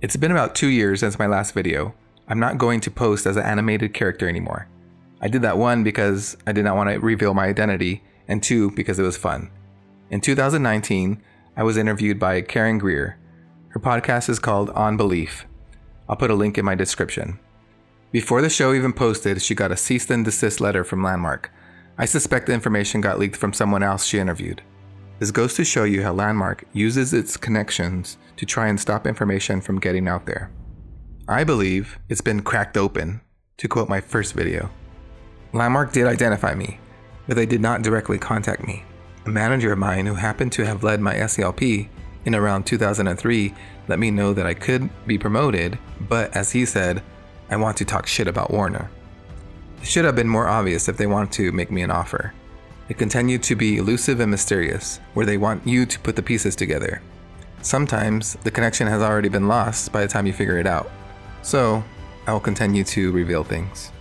It's been about 2 years since my last video. I'm not going to post as an animated character anymore. I did that 1 because I did not want to reveal my identity, and 2 because it was fun. In 2019, I was interviewed by Karen Greer. Her podcast is called On Belief. I'll put a link in my description. Before the show even posted, she got a cease and desist letter from Landmark. I suspect the information got leaked from someone else she interviewed. This goes to show you how Landmark uses its connections to try and stop information from getting out there. I believe it's been cracked open, to quote my first video. Landmark did identify me, but they did not directly contact me. A manager of mine who happened to have led my SELP in around 2003 let me know that I could be promoted, but as he said, I want to talk shit about Werner. It should have been more obvious if they wanted to make me an offer. It continued to be elusive and mysterious, where they want you to put the pieces together. Sometimes the connection has already been lost by the time you figure it out. So, I will continue to reveal things.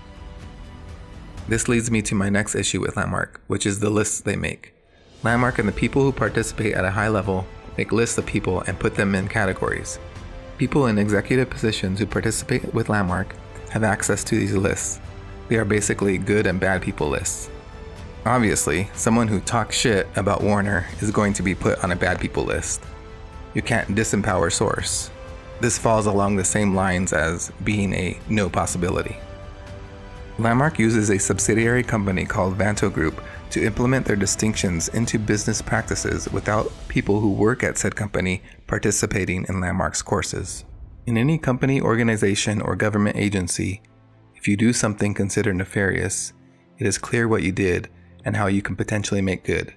This leads me to my next issue with Landmark, which is the lists they make. Landmark and the people who participate at a high level make lists of people and put them in categories. People in executive positions who participate with Landmark have access to these lists. They are basically good and bad people lists. Obviously, someone who talks shit about Werner is going to be put on a bad people list. You can't disempower source. This falls along the same lines as being a no possibility. Landmark uses a subsidiary company called Vanto Group to implement their distinctions into business practices without people who work at said company participating in Landmark's courses. In any company, organization, or government agency, if you do something considered nefarious, it is clear what you did and how you can potentially make good.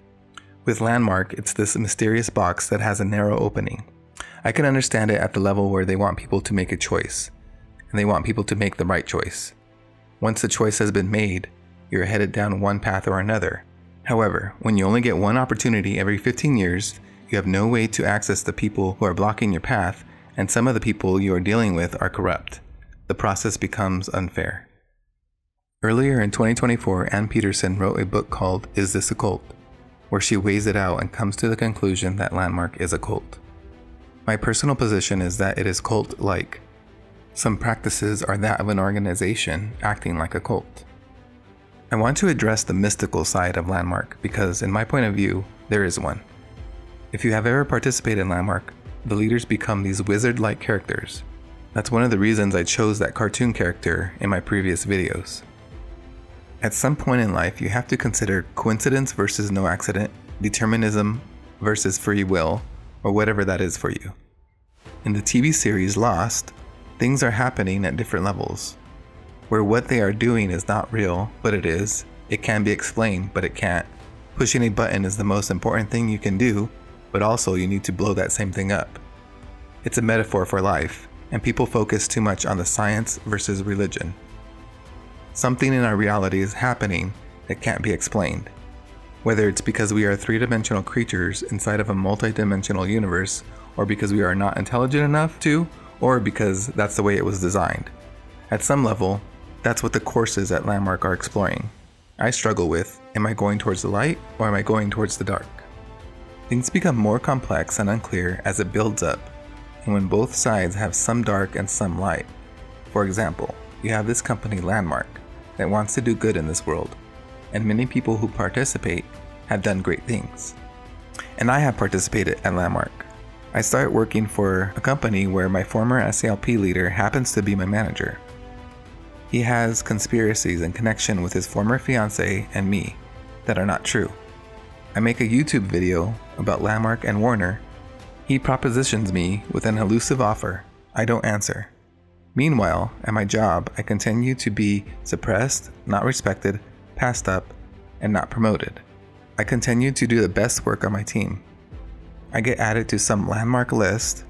With Landmark, it's this mysterious box that has a narrow opening. I can understand it at the level where they want people to make a choice, and they want people to make the right choice. Once the choice has been made, you're headed down one path or another. However, when you only get one opportunity every 15 years, you have no way to access the people who are blocking your path, and some of the people you are dealing with are corrupt. The process becomes unfair. Earlier in 2024, Ann Peterson wrote a book called Is This a Cult?, where she weighs it out and comes to the conclusion that Landmark is a cult. My personal position is that it is cult-like. Some practices are that of an organization acting like a cult. I want to address the mystical side of Landmark because, in my point of view, there is one. If you have ever participated in Landmark, the leaders become these wizard-like characters. That's one of the reasons I chose that cartoon character in my previous videos. At some point in life, you have to consider coincidence versus no accident, determinism versus free will, or whatever that is for you. In the TV series Lost, things are happening at different levels, where what they are doing is not real, but it is. It can be explained, but it can't. Pushing a button is the most important thing you can do, but also you need to blow that same thing up. It's a metaphor for life, and people focus too much on the science versus religion. Something in our reality is happening that can't be explained. Whether it's because we are three-dimensional creatures inside of a multi-dimensional universe, or because we are not intelligent enough to, or because that's the way it was designed. At some level, that's what the courses at Landmark are exploring. I struggle with, am I going towards the light, or am I going towards the dark? Things become more complex and unclear as it builds up, and when both sides have some dark and some light. For example, you have this company Landmark that wants to do good in this world, and many people who participate have done great things. And I have participated at Landmark. I started working for a company where my former SELP leader happens to be my manager. He has conspiracies in connection with his former fiancée and me that are not true. I make a YouTube video about Landmark and Werner. He propositions me with an elusive offer. I don't answer. Meanwhile, at my job, I continue to be suppressed, not respected, passed up, and not promoted. I continue to do the best work on my team. I get added to some Landmark list.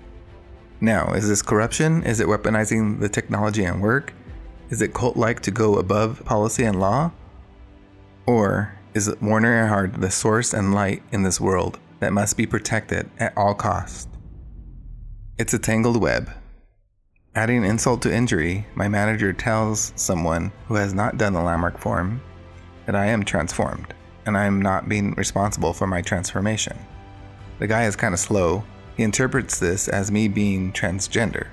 Now, is this corruption? Is it weaponizing the technology and work? Is it cult-like to go above policy and law? Or is Werner Erhard the source and light in this world that must be protected at all costs? It's a tangled web. Adding insult to injury, my manager tells someone who has not done the Landmark form that I am transformed, and I am not being responsible for my transformation. The guy is kind of slow. He interprets this as me being transgender.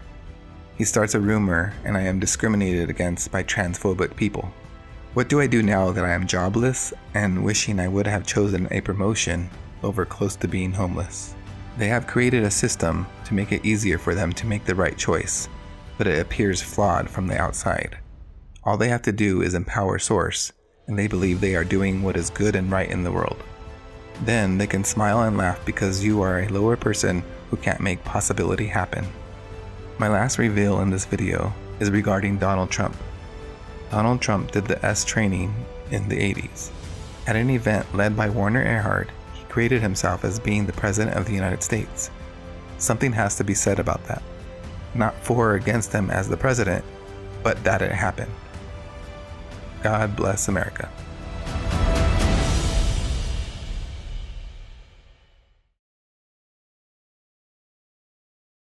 He starts a rumor and I am discriminated against by transphobic people. What do I do now that I am jobless and wishing I would have chosen a promotion over close to being homeless? They have created a system to make it easier for them to make the right choice, but it appears flawed from the outside. All they have to do is empower Source, and they believe they are doing what is good and right in the world. Then they can smile and laugh because you are a lower person who can't make possibility happen. My last reveal in this video is regarding Donald Trump. Donald Trump did the S training in the 80s. At an event led by Werner, he created himself as being the President of the United States. Something has to be said about that. Not for or against him as the President, but that it happened. God bless America.